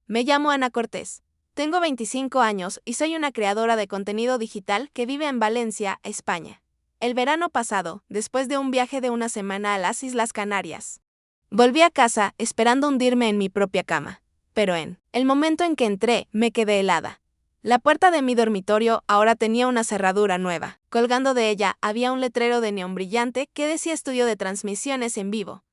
Me llamo Ana Cortés. Tengo 25 años y soy una creadora de contenido digital que vive en Valencia, España. El verano pasado, después de un viaje de una semana a las Islas Canarias, volví a casa esperando hundirme en mi propia cama. Pero en el momento en que entré, me quedé helada. La puerta de mi dormitorio ahora tenía una cerradura nueva. Colgando de ella había un letrero de neón brillante que decía estudio de transmisiones en vivo.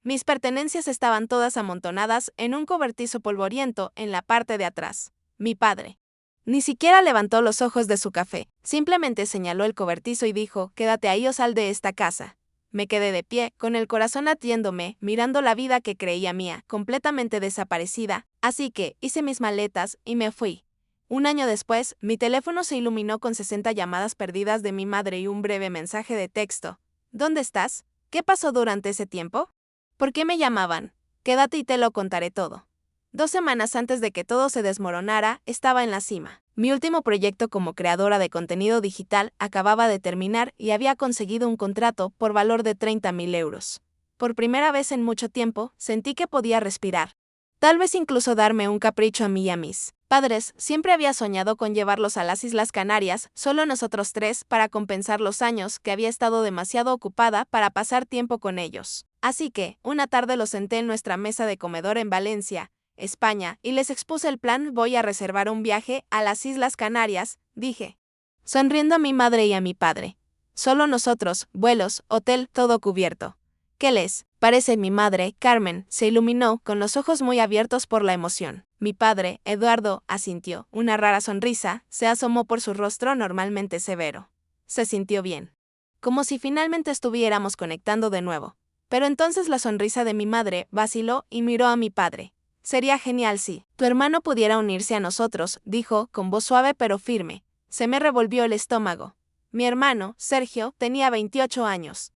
Mis pertenencias estaban todas amontonadas en un cobertizo polvoriento en la parte de atrás. Mi padre ni siquiera levantó los ojos de su café, simplemente señaló el cobertizo y dijo: «Quédate ahí o sal de esta casa». Me quedé de pie, con el corazón latiéndome, mirando la vida que creía mía, completamente desaparecida, así que hice mis maletas y me fui. Un año después, mi teléfono se iluminó con 60 llamadas perdidas de mi madre y un breve mensaje de texto. ¿Dónde estás? ¿Qué pasó durante ese tiempo? ¿Por qué me llamaban? Quédate y te lo contaré todo. 2 semanas antes de que todo se desmoronara, estaba en la cima. Mi último proyecto como creadora de contenido digital acababa de terminar y había conseguido un contrato por valor de 30.000 euros. Por primera vez en mucho tiempo, sentí que podía respirar. Tal vez incluso darme un capricho a mí y a mis padres. Siempre había soñado con llevarlos a las Islas Canarias, solo nosotros tres, para compensar los años que había estado demasiado ocupada para pasar tiempo con ellos. Así que, una tarde los senté en nuestra mesa de comedor en Valencia, España, y les expuse el plan. «Voy a reservar un viaje a las Islas Canarias», dije, sonriendo a mi madre y a mi padre. «Solo nosotros, vuelos, hotel, todo cubierto». «¿Qué les parece?» Mi madre, Carmen, se iluminó, con los ojos muy abiertos por la emoción. Mi padre, Eduardo, asintió. Una rara sonrisa se asomó por su rostro normalmente severo. Se sintió bien. Como si finalmente estuviéramos conectando de nuevo. Pero entonces la sonrisa de mi madre vaciló y miró a mi padre. «Sería genial si tu hermano pudiera unirse a nosotros», dijo, con voz suave pero firme. Se me revolvió el estómago. Mi hermano, Sergio, tenía 28 años.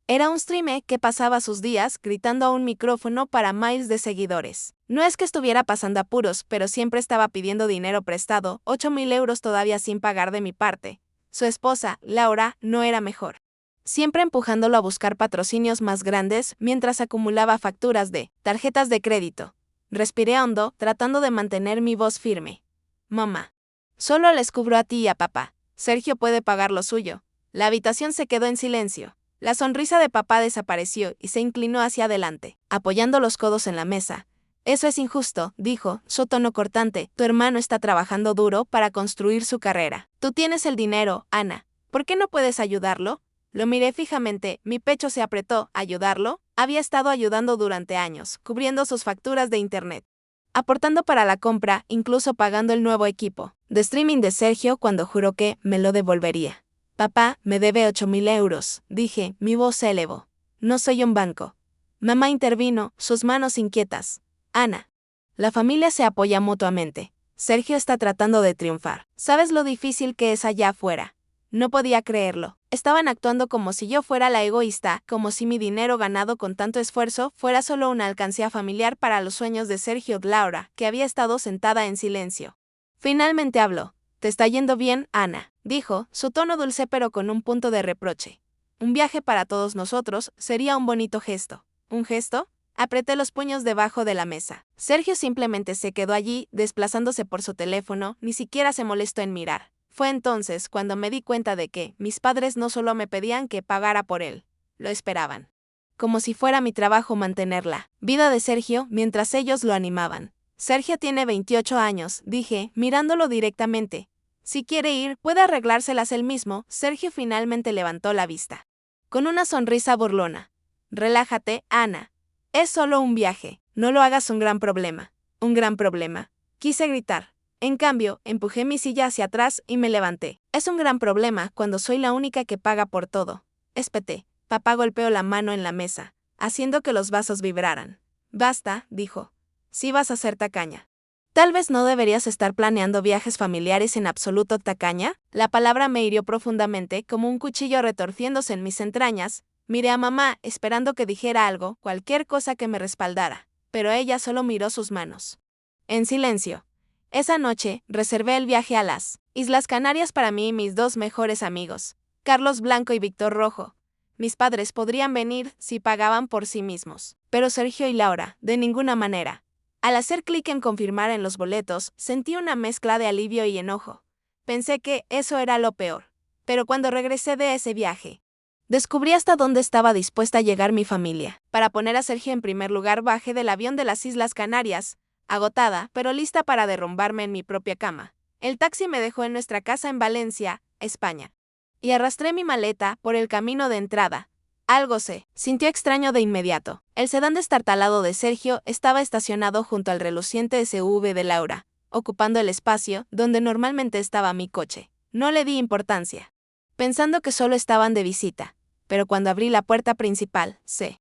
Era un streamer que pasaba sus días gritando a un micrófono para miles de seguidores. No es que estuviera pasando apuros, pero siempre estaba pidiendo dinero prestado, 8.000 euros todavía sin pagar de mi parte. Su esposa, Laura, no era mejor. Siempre empujándolo a buscar patrocinios más grandes mientras acumulaba facturas de tarjetas de crédito. Respiré hondo, tratando de mantener mi voz firme. «Mamá, solo les cubro a ti y a papá. Sergio puede pagar lo suyo». La habitación se quedó en silencio. La sonrisa de papá desapareció y se inclinó hacia adelante, apoyando los codos en la mesa. «Eso es injusto», dijo, su tono cortante. «Tu hermano está trabajando duro para construir su carrera. Tú tienes el dinero, Ana. ¿Por qué no puedes ayudarlo?» Lo miré fijamente, mi pecho se apretó. ¿Ayudarlo? Había estado ayudando durante años, cubriendo sus facturas de internet, aportando para la compra, incluso pagando el nuevo equipo de streaming de Sergio cuando juró que me lo devolvería. «Papá, me debe 8.000 euros», dije, mi voz se elevó. «No soy un banco». Mamá intervino, sus manos inquietas. «Ana, la familia se apoya mutuamente. Sergio está tratando de triunfar. ¿Sabes lo difícil que es allá afuera?» No podía creerlo. Estaban actuando como si yo fuera la egoísta, como si mi dinero ganado con tanto esfuerzo fuera solo una alcancía familiar para los sueños de Sergio. Laura, que había estado sentada en silencio, finalmente habló. «¿Te está yendo bien, Ana?», dijo, su tono dulce pero con un punto de reproche. «Un viaje para todos nosotros sería un bonito gesto». «¿Un gesto?». Apreté los puños debajo de la mesa. Sergio simplemente se quedó allí, desplazándose por su teléfono, ni siquiera se molestó en mirar. Fue entonces cuando me di cuenta de que mis padres no solo me pedían que pagara por él, lo esperaban. Como si fuera mi trabajo mantener la vida de Sergio mientras ellos lo animaban. «Sergio tiene 28 años», dije, mirándolo directamente. «Si quiere ir, puede arreglárselas él mismo». Sergio finalmente levantó la vista, con una sonrisa burlona. «Relájate, Ana. Es solo un viaje. No lo hagas un gran problema». «¿Un gran problema?». Quise gritar. En cambio, empujé mi silla hacia atrás y me levanté. «Es un gran problema cuando soy la única que paga por todo». Espeté. Papá golpeó la mano en la mesa, haciendo que los vasos vibraran. «Basta», dijo. «Si vas a ser tacaña. Tal vez no deberías estar planeando viajes familiares en absoluto». «¿Tacaña?». La palabra me hirió profundamente, como un cuchillo retorciéndose en mis entrañas. Miré a mamá, esperando que dijera algo, cualquier cosa que me respaldara, pero ella solo miró sus manos. En silencio. Esa noche, reservé el viaje a las Islas Canarias para mí y mis 2 mejores amigos, Carlos Blanco y Víctor Rojo. Mis padres podrían venir si pagaban por sí mismos, pero Sergio y Laura, de ninguna manera. Al hacer clic en confirmar en los boletos, sentí una mezcla de alivio y enojo. Pensé que eso era lo peor. Pero cuando regresé de ese viaje, descubrí hasta dónde estaba dispuesta a llegar mi familia. Para poner a Sergio en primer lugar, bajé del avión de las Islas Canarias, agotada, pero lista para derrumbarme en mi propia cama. El taxi me dejó en nuestra casa en Valencia, España. Y arrastré mi maleta por el camino de entrada. Algo se sintió extraño de inmediato. El sedán destartalado de Sergio estaba estacionado junto al reluciente SUV de Laura, ocupando el espacio donde normalmente estaba mi coche. No le di importancia, pensando que solo estaban de visita. Pero cuando abrí la puerta principal,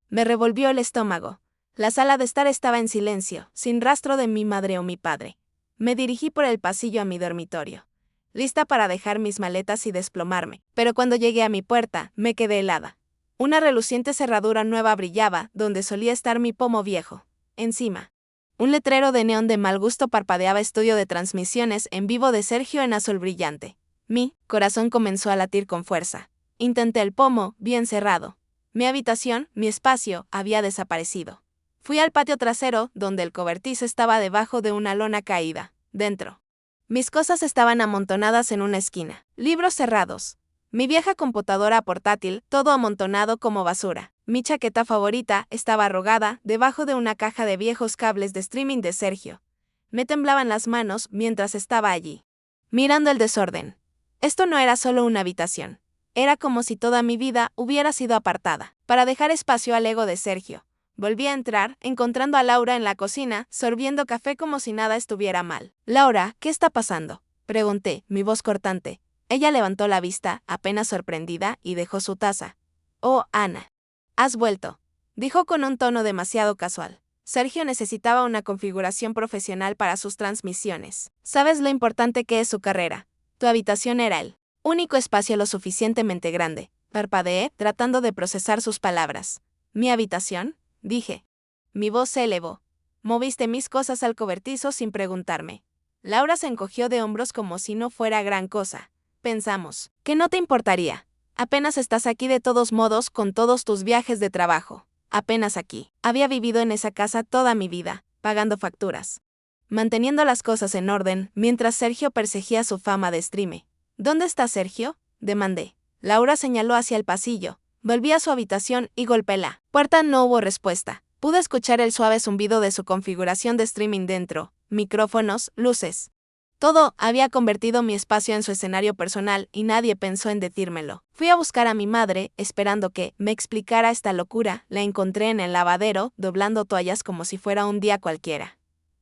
me revolvió el estómago. La sala de estar estaba en silencio, sin rastro de mi madre o mi padre. Me dirigí por el pasillo a mi dormitorio, lista para dejar mis maletas y desplomarme. Pero cuando llegué a mi puerta, me quedé helada. Una reluciente cerradura nueva brillaba donde solía estar mi pomo viejo. Encima, un letrero de neón de mal gusto parpadeaba: estudio de transmisiones en vivo de Sergio en azul brillante. Mi corazón comenzó a latir con fuerza. Intenté el pomo, bien cerrado. Mi habitación, mi espacio, había desaparecido. Fui al patio trasero, donde el cobertizo estaba debajo de una lona caída. Dentro, mis cosas estaban amontonadas en una esquina. Libros cerrados. Mi vieja computadora portátil, todo amontonado como basura. Mi chaqueta favorita estaba arrugada debajo de una caja de viejos cables de streaming de Sergio. Me temblaban las manos mientras estaba allí, mirando el desorden. Esto no era solo una habitación. Era como si toda mi vida hubiera sido apartada, para dejar espacio al ego de Sergio. Volví a entrar, encontrando a Laura en la cocina, sorbiendo café como si nada estuviera mal. «Laura, ¿qué está pasando?», pregunté, mi voz cortante. Ella levantó la vista, apenas sorprendida, y dejó su taza. «Oh, Ana, has vuelto», dijo con un tono demasiado casual. Sergio necesitaba una configuración profesional para sus transmisiones. «Sabes lo importante que es su carrera. Tu habitación era el único espacio lo suficientemente grande», parpadeé, tratando de procesar sus palabras. «¿Mi habitación?», dije. Mi voz se elevó. «Moviste mis cosas al cobertizo sin preguntarme». Laura se encogió de hombros como si no fuera gran cosa. «Pensamos que no te importaría. Apenas estás aquí de todos modos con todos tus viajes de trabajo. Apenas aquí. Había vivido en esa casa toda mi vida, pagando facturas, manteniendo las cosas en orden, mientras Sergio perseguía su fama de streamer». «¿Dónde está Sergio?», demandé. Laura señaló hacia el pasillo. Volví a su habitación y golpeé la puerta. No hubo respuesta. Pude escuchar el suave zumbido de su configuración de streaming dentro, micrófonos, luces. Todo había convertido mi espacio en su escenario personal y nadie pensó en decírmelo. Fui a buscar a mi madre, esperando que me explicara esta locura. La encontré en el lavadero, doblando toallas como si fuera un día cualquiera.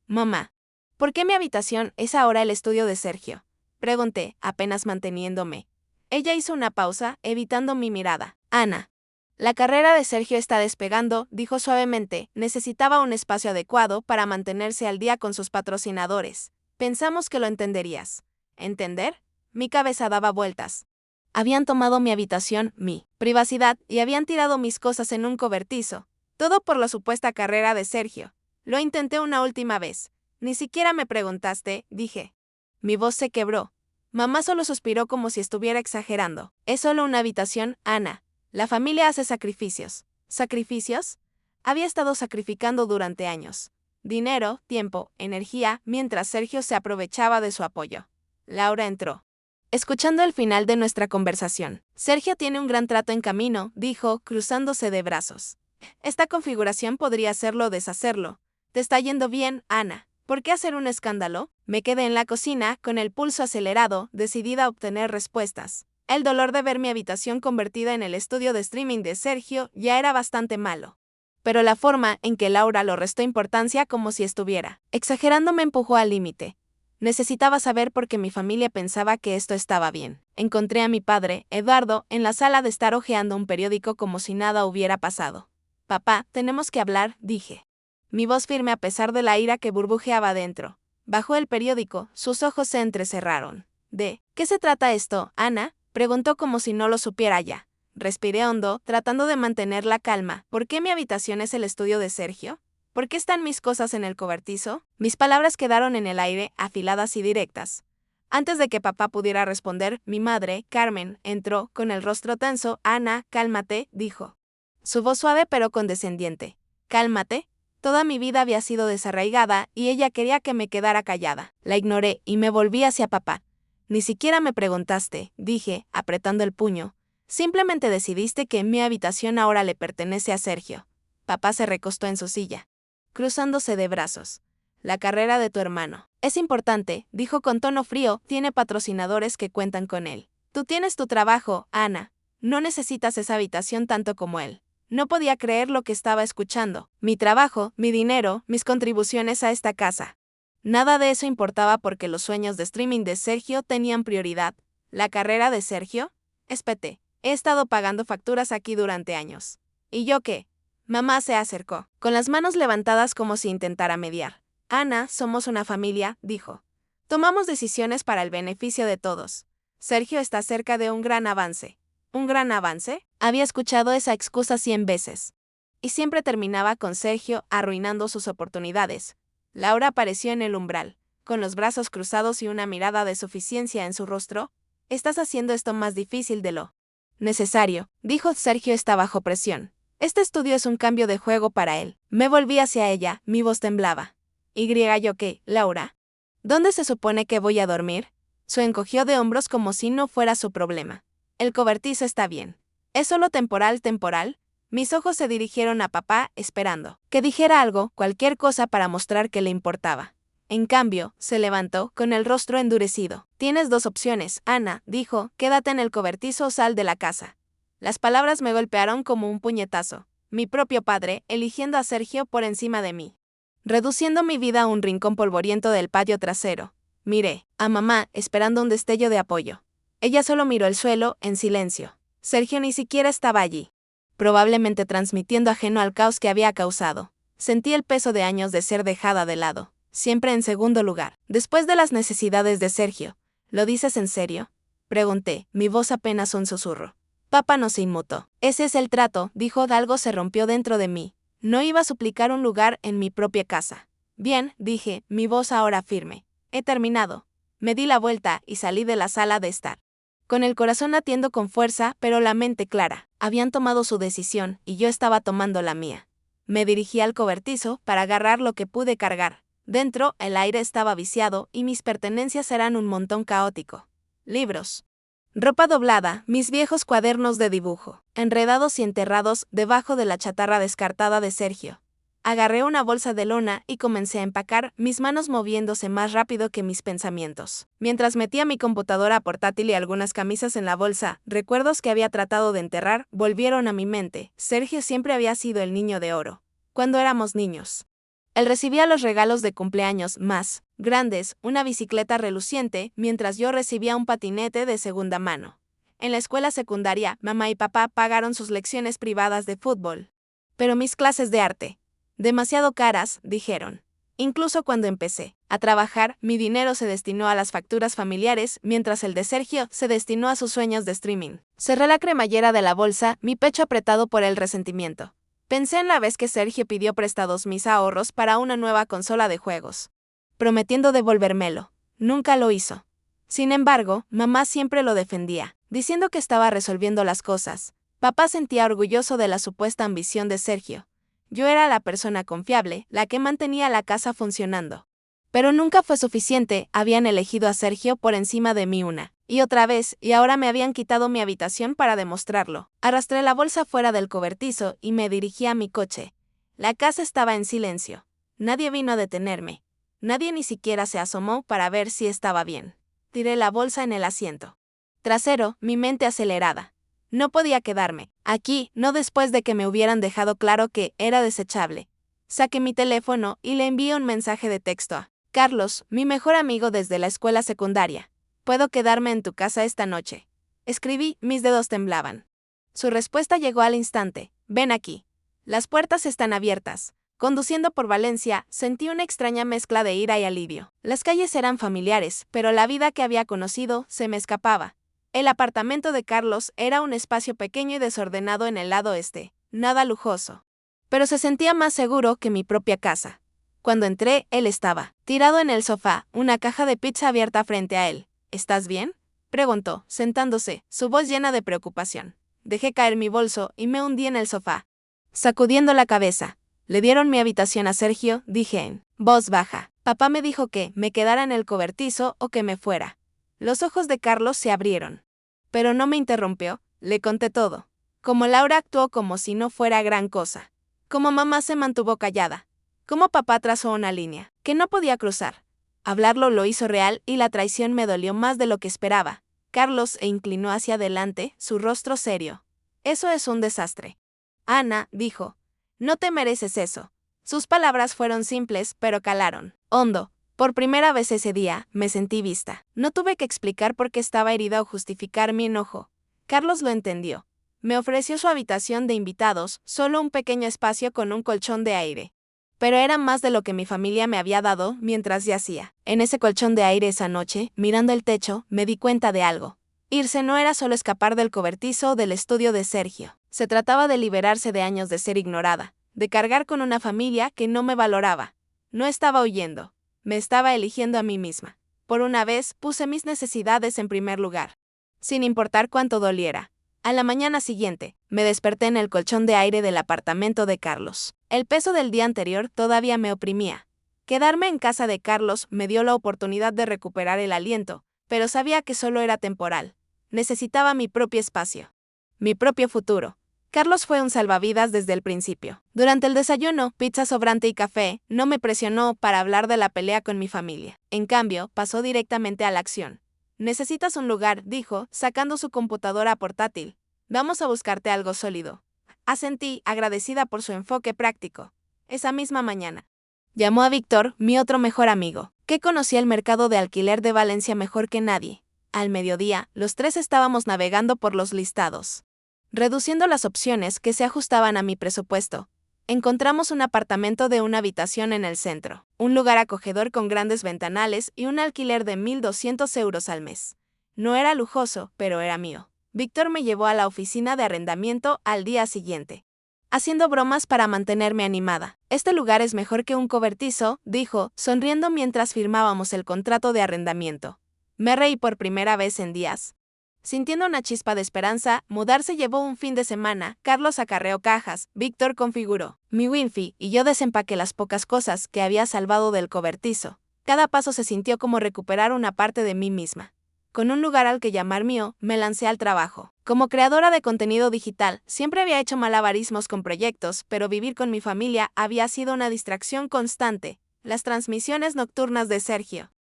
«Mamá, ¿por qué mi habitación es ahora el estudio de Sergio?», pregunté, apenas manteniéndome. Ella hizo una pausa, evitando mi mirada. «Ana, la carrera de Sergio está despegando», dijo suavemente. «Necesitaba un espacio adecuado para mantenerse al día con sus patrocinadores. Pensamos que lo entenderías». ¿Entender? Mi cabeza daba vueltas. Habían tomado mi habitación, mi privacidad, y habían tirado mis cosas en un cobertizo. Todo por la supuesta carrera de Sergio. «Lo intenté una última vez. Ni siquiera me preguntaste», dije. Mi voz se quebró. Mamá solo suspiró como si estuviera exagerando. «Es solo una habitación, Ana. La familia hace sacrificios». ¿Sacrificios? Había estado sacrificando durante años. Dinero, tiempo, energía, mientras Sergio se aprovechaba de su apoyo. Laura entró, escuchando el final de nuestra conversación. «Sergio tiene un gran trato en camino», dijo, cruzándose de brazos. «Esta configuración podría hacerlo o deshacerlo. Te está yendo bien, Ana. ¿Por qué hacer un escándalo?». Me quedé en la cocina, con el pulso acelerado, decidida a obtener respuestas. El dolor de ver mi habitación convertida en el estudio de streaming de Sergio ya era bastante malo. Pero la forma en que Laura lo restó importancia, como si estuviera exagerando, me empujó al límite. Necesitaba saber por qué mi familia pensaba que esto estaba bien. Encontré a mi padre, Eduardo, en la sala de estar hojeando un periódico como si nada hubiera pasado. «Papá, tenemos que hablar», dije. Mi voz firme a pesar de la ira que burbujeaba dentro. Bajó el periódico, sus ojos se entrecerraron. «¿De qué se trata esto, Ana?», preguntó como si no lo supiera ya. Respiré hondo, tratando de mantener la calma. «¿Por qué mi habitación es el estudio de Sergio? ¿Por qué están mis cosas en el cobertizo?». Mis palabras quedaron en el aire, afiladas y directas. Antes de que papá pudiera responder, mi madre, Carmen, entró, con el rostro tenso. «Ana, cálmate», dijo. Su voz suave pero condescendiente. «¿Cálmate?». Toda mi vida había sido desarraigada y ella quería que me quedara callada. La ignoré y me volví hacia papá. Ni siquiera me preguntaste, dije, apretando el puño. Simplemente decidiste que mi habitación ahora le pertenece a Sergio. Papá se recostó en su silla, cruzándose de brazos. La carrera de tu hermano es importante, dijo con tono frío, tiene patrocinadores que cuentan con él. Tú tienes tu trabajo, Ana. No necesitas esa habitación tanto como él. No podía creer lo que estaba escuchando. Mi trabajo, mi dinero, mis contribuciones a esta casa. Nada de eso importaba porque los sueños de streaming de Sergio tenían prioridad. ¿La carrera de Sergio? Espeté. He estado pagando facturas aquí durante años. ¿Y yo qué? Mamá se acercó, con las manos levantadas como si intentara mediar. Ana, somos una familia, dijo. Tomamos decisiones para el beneficio de todos. Sergio está cerca de un gran avance. ¿Un gran avance? Había escuchado esa excusa 100 veces. Y siempre terminaba con Sergio arruinando sus oportunidades. Laura apareció en el umbral, con los brazos cruzados y una mirada de suficiencia en su rostro. Estás haciendo esto más difícil de lo necesario, dijo Sergio. Está bajo presión. Este estudio es un cambio de juego para él. Me volví hacia ella, mi voz temblaba. ¿Yo qué, Laura? ¿Dónde se supone que voy a dormir? Se encogió de hombros como si no fuera su problema. El cobertizo está bien. ¿Es solo temporal? Mis ojos se dirigieron a papá, esperando que dijera algo, cualquier cosa para mostrar que le importaba. En cambio, se levantó, con el rostro endurecido. Tienes dos opciones, Ana, dijo, quédate en el cobertizo o sal de la casa. Las palabras me golpearon como un puñetazo. Mi propio padre, eligiendo a Sergio por encima de mí. Reduciendo mi vida a un rincón polvoriento del patio trasero. Miré a mamá, esperando un destello de apoyo. Ella solo miró el suelo, en silencio. Sergio ni siquiera estaba allí. Probablemente transmitiendo ajeno al caos que había causado. Sentí el peso de años de ser dejada de lado, siempre en segundo lugar, después de las necesidades de Sergio. ¿Lo dices en serio? Pregunté, mi voz apenas un susurro. Papá no se inmutó. Ese es el trato, dijo. Algo se rompió dentro de mí. No iba a suplicar un lugar en mi propia casa. Bien, dije, mi voz ahora firme. He terminado. Me di la vuelta y salí de la sala de estar. Con el corazón latiendo con fuerza, pero la mente clara. Habían tomado su decisión y yo estaba tomando la mía. Me dirigí al cobertizo para agarrar lo que pude cargar. Dentro, el aire estaba viciado y mis pertenencias eran un montón caótico. Libros. Ropa doblada, mis viejos cuadernos de dibujo, enredados y enterrados debajo de la chatarra descartada de Sergio. Agarré una bolsa de lona y comencé a empacar, mis manos moviéndose más rápido que mis pensamientos. Mientras metía mi computadora portátil y algunas camisas en la bolsa, recuerdos que había tratado de enterrar volvieron a mi mente. Sergio siempre había sido el niño de oro. Cuando éramos niños. Él recibía los regalos de cumpleaños más grandes, una bicicleta reluciente, mientras yo recibía un patinete de segunda mano. En la escuela secundaria, mamá y papá pagaron sus lecciones privadas de fútbol. Pero mis clases de arte, demasiado caras, dijeron. Incluso cuando empecé a trabajar, mi dinero se destinó a las facturas familiares, mientras el de Sergio se destinó a sus sueños de streaming. Cerré la cremallera de la bolsa, mi pecho apretado por el resentimiento. Pensé en la vez que Sergio pidió prestados mis ahorros para una nueva consola de juegos, prometiendo devolvérmelo. Nunca lo hizo. Sin embargo, mamá siempre lo defendía, diciendo que estaba resolviendo las cosas. Papá sentía orgulloso de la supuesta ambición de Sergio. Yo era la persona confiable, la que mantenía la casa funcionando. Pero nunca fue suficiente, habían elegido a Sergio por encima de mí una y otra vez, y ahora me habían quitado mi habitación para demostrarlo. Arrastré la bolsa fuera del cobertizo y me dirigí a mi coche. La casa estaba en silencio. Nadie vino a detenerme. Nadie ni siquiera se asomó para ver si estaba bien. Tiré la bolsa en el asiento trasero, mi mente acelerada. No podía quedarme aquí, no después de que me hubieran dejado claro que era desechable. Saqué mi teléfono y le envié un mensaje de texto a Carlos, mi mejor amigo desde la escuela secundaria. ¿Puedo quedarme en tu casa esta noche? Escribí, mis dedos temblaban. Su respuesta llegó al instante. Ven aquí. Las puertas están abiertas. Conduciendo por Valencia, sentí una extraña mezcla de ira y alivio. Las calles eran familiares, pero la vida que había conocido se me escapaba. El apartamento de Carlos era un espacio pequeño y desordenado en el lado este, nada lujoso. Pero se sentía más seguro que mi propia casa. Cuando entré, él estaba tirado en el sofá, una caja de pizza abierta frente a él. ¿Estás bien?, preguntó, sentándose, su voz llena de preocupación. Dejé caer mi bolso y me hundí en el sofá, sacudiendo la cabeza. Le dieron mi habitación a Sergio, dije en voz baja. Papá me dijo que me quedara en el cobertizo o que me fuera. Los ojos de Carlos se abrieron. Pero no me interrumpió, le conté todo. Como Laura actuó como si no fuera gran cosa. Como mamá se mantuvo callada. Como papá trazó una línea que no podía cruzar. Hablarlo lo hizo real y la traición me dolió más de lo que esperaba. Carlos se inclinó hacia adelante, su rostro serio. Eso es un desastre. Ana, dijo. No te mereces eso. Sus palabras fueron simples, pero calaron hondo. Por primera vez ese día, me sentí vista. No tuve que explicar por qué estaba herida o justificar mi enojo. Carlos lo entendió. Me ofreció su habitación de invitados, solo un pequeño espacio con un colchón de aire. Pero era más de lo que mi familia me había dado mientras yacía. En ese colchón de aire esa noche, mirando el techo, me di cuenta de algo. Irse no era solo escapar del cobertizo o del estudio de Sergio. Se trataba de liberarse de años de ser ignorada, de cargar con una familia que no me valoraba. No estaba huyendo. Me estaba eligiendo a mí misma. Por una vez, puse mis necesidades en primer lugar. Sin importar cuánto doliera. A la mañana siguiente, me desperté en el colchón de aire del apartamento de Carlos. El peso del día anterior todavía me oprimía. Quedarme en casa de Carlos me dio la oportunidad de recuperar el aliento, pero sabía que solo era temporal. Necesitaba mi propio espacio. Mi propio futuro. Carlos fue un salvavidas desde el principio. Durante el desayuno, pizza sobrante y café, no me presionó para hablar de la pelea con mi familia. En cambio, pasó directamente a la acción. Necesitas un lugar, dijo, sacando su computadora portátil. Vamos a buscarte algo sólido. Asentí, agradecida por su enfoque práctico. Esa misma mañana. Llamó a Víctor, mi otro mejor amigo, que conocía el mercado de alquiler de Valencia mejor que nadie. Al mediodía, los tres estábamos navegando por los listados, reduciendo las opciones que se ajustaban a mi presupuesto. Encontramos un apartamento de una habitación en el centro, un lugar acogedor con grandes ventanales y un alquiler de 1.200 euros al mes. No era lujoso, pero era mío. Víctor me llevó a la oficina de arrendamiento al día siguiente, haciendo bromas para mantenerme animada. Este lugar es mejor que un cobertizo, dijo, sonriendo mientras firmábamos el contrato de arrendamiento. Me reí por primera vez en días. Sintiendo una chispa de esperanza, mudarse llevó un fin de semana. Carlos acarreó cajas, Víctor configuró mi Wi-Fi y yo desempaqué las pocas cosas que había salvado del cobertizo. Cada paso se sintió como recuperar una parte de mí misma. Con un lugar al que llamar mío, me lancé al trabajo. Como creadora de contenido digital, siempre había hecho malabarismos con proyectos, pero vivir con mi familia había sido una distracción constante. Las transmisiones nocturnas de Sergio,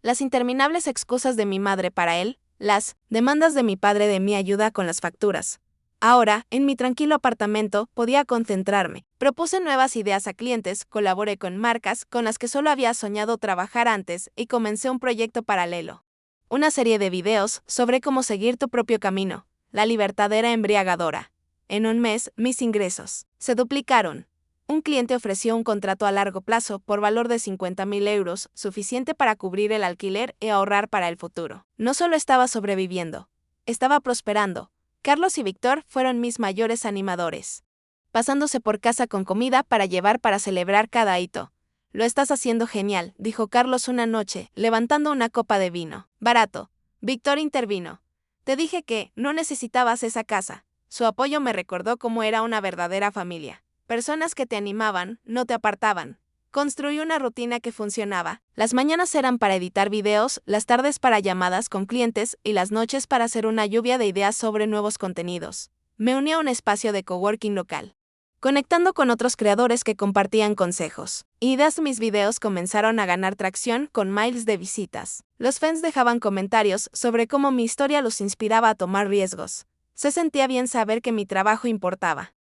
las interminables excusas de mi madre para él, las demandas de mi padre de mi ayuda con las facturas. Ahora, en mi tranquilo apartamento, podía concentrarme. Propuse nuevas ideas a clientes, colaboré con marcas con las que solo había soñado trabajar antes y comencé un proyecto paralelo. Una serie de videos sobre cómo seguir tu propio camino. La libertad era embriagadora. En un mes, mis ingresos se duplicaron. Un cliente ofreció un contrato a largo plazo por valor de 50.000 euros, suficiente para cubrir el alquiler y ahorrar para el futuro. No solo estaba sobreviviendo, estaba prosperando. Carlos y Víctor fueron mis mayores animadores, pasándose por casa con comida para llevar para celebrar cada hito. Lo estás haciendo genial, dijo Carlos una noche, levantando una copa de vino. Barato. Víctor intervino. Te dije que no necesitabas esa casa. Su apoyo me recordó cómo era una verdadera familia. Personas que te animaban, no te apartaban. Construí una rutina que funcionaba. Las mañanas eran para editar videos, las tardes para llamadas con clientes y las noches para hacer una lluvia de ideas sobre nuevos contenidos. Me uní a un espacio de coworking local, conectando con otros creadores que compartían consejos. Ideas. Mis videos comenzaron a ganar tracción con miles de visitas. Los fans dejaban comentarios sobre cómo mi historia los inspiraba a tomar riesgos. Se sentía bien saber que mi trabajo importaba,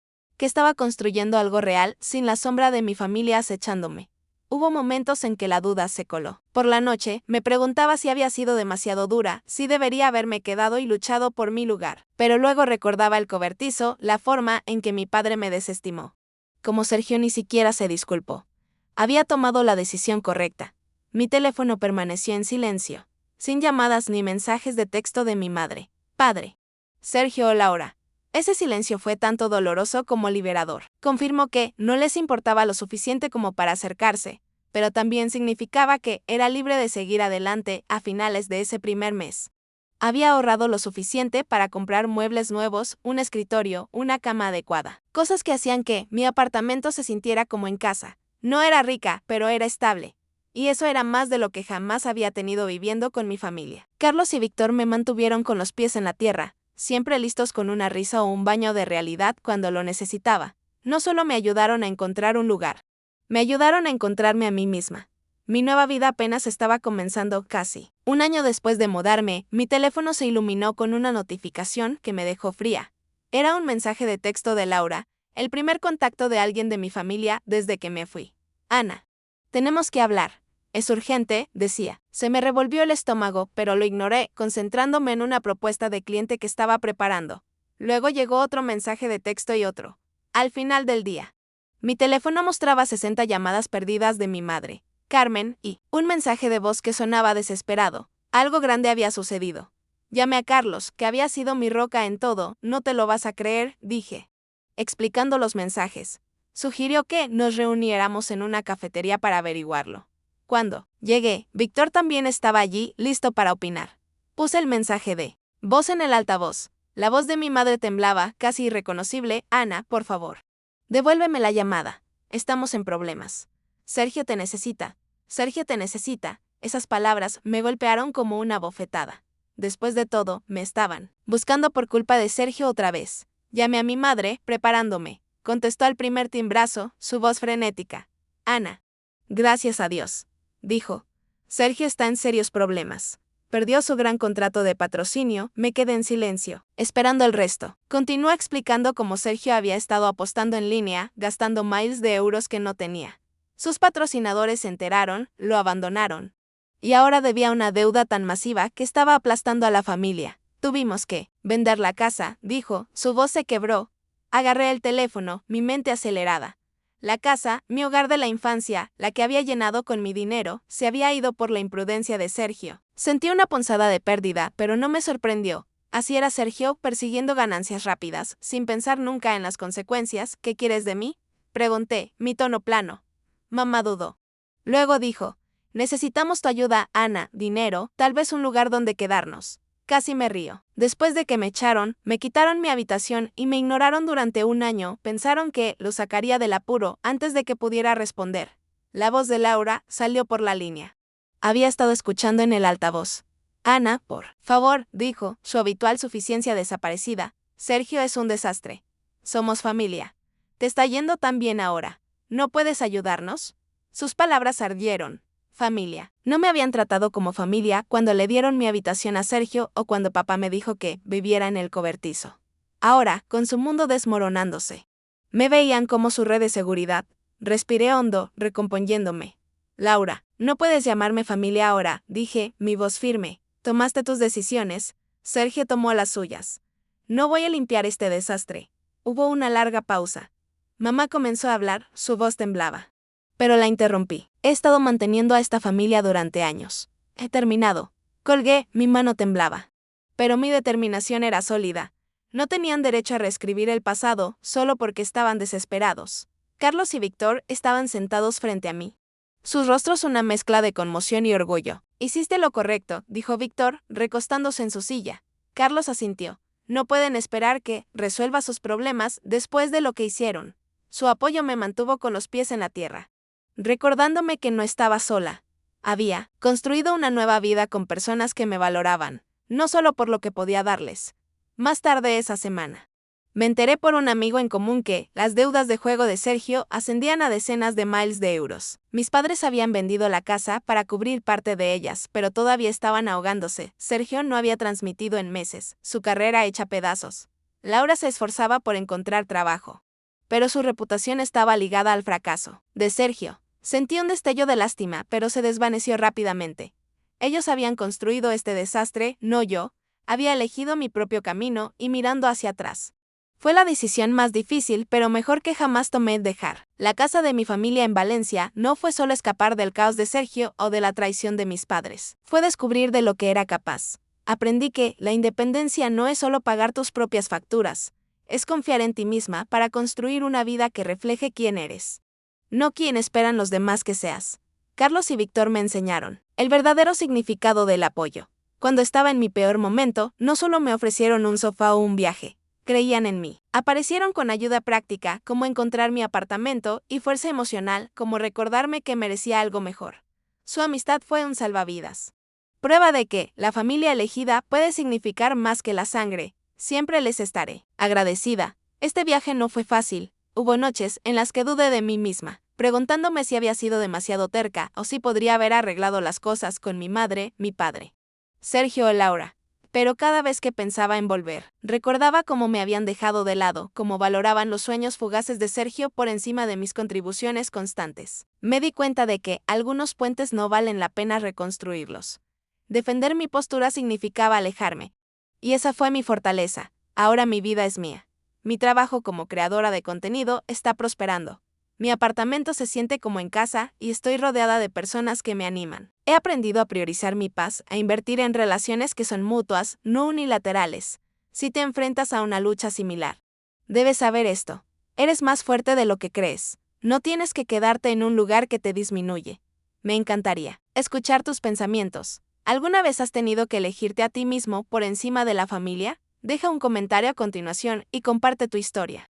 que estaba construyendo algo real sin la sombra de mi familia acechándome. Hubo momentos en que la duda se coló. Por la noche, me preguntaba si había sido demasiado dura, si debería haberme quedado y luchado por mi lugar. Pero luego recordaba el cobertizo, la forma en que mi padre me desestimó. Como Sergio ni siquiera se disculpó. Había tomado la decisión correcta. Mi teléfono permaneció en silencio, sin llamadas ni mensajes de texto de mi madre. Padre. Sergio o Laura. Ese silencio fue tanto doloroso como liberador. Confirmó que no les importaba lo suficiente como para acercarse, pero también significaba que era libre de seguir adelante a finales de ese primer mes. Había ahorrado lo suficiente para comprar muebles nuevos, un escritorio, una cama adecuada. Cosas que hacían que mi apartamento se sintiera como en casa. No era rica, pero era estable. Y eso era más de lo que jamás había tenido viviendo con mi familia. Carlos y Víctor me mantuvieron con los pies en la tierra, siempre listos con una risa o un baño de realidad cuando lo necesitaba. No solo me ayudaron a encontrar un lugar, me ayudaron a encontrarme a mí misma. Mi nueva vida apenas estaba comenzando casi. Un año después de mudarme, mi teléfono se iluminó con una notificación que me dejó fría. Era un mensaje de texto de Laura, el primer contacto de alguien de mi familia desde que me fui. Ana. Tenemos que hablar. Es urgente, decía. Se me revolvió el estómago, pero lo ignoré, concentrándome en una propuesta de cliente que estaba preparando. Luego llegó otro mensaje de texto y otro. Al final del día. Mi teléfono mostraba 60 llamadas perdidas de mi madre, Carmen, y un mensaje de voz que sonaba desesperado. Algo grande había sucedido. Llamé a Carlos, que había sido mi roca en todo, no te lo vas a creer, dije. Explicando los mensajes. Sugirió que nos reuniéramos en una cafetería para averiguarlo. Cuando llegué, Víctor también estaba allí, listo para opinar. Puse el mensaje de voz en el altavoz. La voz de mi madre temblaba, casi irreconocible. Ana, por favor. Devuélveme la llamada. Estamos en problemas. Sergio te necesita. Sergio te necesita. Esas palabras me golpearon como una bofetada. Después de todo, me estaban buscando por culpa de Sergio otra vez. Llamé a mi madre, preparándome. Contestó al primer timbrazo, su voz frenética. Ana. Gracias a Dios. Dijo. Sergio está en serios problemas. Perdió su gran contrato de patrocinio, me quedé en silencio, esperando el resto. Continuó explicando cómo Sergio había estado apostando en línea, gastando miles de euros que no tenía. Sus patrocinadores se enteraron, lo abandonaron. Y ahora debía una deuda tan masiva que estaba aplastando a la familia. Tuvimos que vender la casa, dijo, su voz se quebró. Agarré el teléfono, mi mente acelerada. La casa, mi hogar de la infancia, la que había llenado con mi dinero, se había ido por la imprudencia de Sergio. Sentí una punzada de pérdida, pero no me sorprendió. Así era Sergio, persiguiendo ganancias rápidas, sin pensar nunca en las consecuencias. ¿Qué quieres de mí? Pregunté, mi tono plano. Mamá dudó. Luego dijo, necesitamos tu ayuda, Ana, dinero, tal vez un lugar donde quedarnos. Casi me río. Después de que me echaron, me quitaron mi habitación y me ignoraron durante un año, pensaron que lo sacaría del apuro antes de que pudiera responder. La voz de Laura salió por la línea. Había estado escuchando en el altavoz. Ana, por favor, dijo, su habitual suficiencia desaparecida. Sergio es un desastre. Somos familia. Te está yendo tan bien ahora. ¿No puedes ayudarnos? Sus palabras ardieron. Familia. No me habían tratado como familia cuando le dieron mi habitación a Sergio o cuando papá me dijo que viviera en el cobertizo. Ahora, con su mundo desmoronándose. Me veían como su red de seguridad. Respiré hondo, recomponiéndome. Laura, no puedes llamarme familia ahora, dije, mi voz firme. Tomaste tus decisiones. Sergio tomó las suyas. No voy a limpiar este desastre. Hubo una larga pausa. Mamá comenzó a hablar, su voz temblaba. Pero la interrumpí. He estado manteniendo a esta familia durante años. He terminado. Colgué, mi mano temblaba. Pero mi determinación era sólida. No tenían derecho a reescribir el pasado, solo porque estaban desesperados. Carlos y Víctor estaban sentados frente a mí. Sus rostros una mezcla de conmoción y orgullo. Hiciste lo correcto, dijo Víctor, recostándose en su silla. Carlos asintió. No pueden esperar que resuelva sus problemas después de lo que hicieron. Su apoyo me mantuvo con los pies en la tierra. Recordándome que no estaba sola. Había construido una nueva vida con personas que me valoraban, no solo por lo que podía darles. Más tarde esa semana, me enteré por un amigo en común que las deudas de juego de Sergio ascendían a decenas de miles de euros. Mis padres habían vendido la casa para cubrir parte de ellas, pero todavía estaban ahogándose. Sergio no había transmitido en meses, su carrera hecha pedazos. Laura se esforzaba por encontrar trabajo, pero su reputación estaba ligada al fracaso de Sergio. Sentí un destello de lástima, pero se desvaneció rápidamente. Ellos habían construido este desastre, no yo. Había elegido mi propio camino y mirando hacia atrás. Fue la decisión más difícil, pero mejor que jamás tomé dejar la casa de mi familia en Valencia. No fue solo escapar del caos de Sergio o de la traición de mis padres. Fue descubrir de lo que era capaz. Aprendí que la independencia no es solo pagar tus propias facturas. Es confiar en ti misma para construir una vida que refleje quién eres. No quien esperan los demás que seas. Carlos y Víctor me enseñaron el verdadero significado del apoyo. Cuando estaba en mi peor momento, no solo me ofrecieron un sofá o un viaje, creían en mí. Aparecieron con ayuda práctica, como encontrar mi apartamento, y fuerza emocional, como recordarme que merecía algo mejor. Su amistad fue un salvavidas. Prueba de que la familia elegida puede significar más que la sangre. Siempre les estaré agradecida. Este viaje no fue fácil. Hubo noches en las que dudé de mí misma, preguntándome si había sido demasiado terca o si podría haber arreglado las cosas con mi madre, mi padre, Sergio o Laura. Pero cada vez que pensaba en volver, recordaba cómo me habían dejado de lado, cómo valoraban los sueños fugaces de Sergio por encima de mis contribuciones constantes. Me di cuenta de que algunos puentes no valen la pena reconstruirlos. Defender mi postura significaba alejarme. Y esa fue mi fortaleza. Ahora mi vida es mía. Mi trabajo como creadora de contenido está prosperando. Mi apartamento se siente como en casa y estoy rodeada de personas que me animan. He aprendido a priorizar mi paz, a invertir en relaciones que son mutuas, no unilaterales. Si te enfrentas a una lucha similar, debes saber esto. Eres más fuerte de lo que crees. No tienes que quedarte en un lugar que te disminuye. Me encantaría escuchar tus pensamientos. ¿Alguna vez has tenido que elegirte a ti mismo por encima de la familia? Deja un comentario a continuación y comparte tu historia.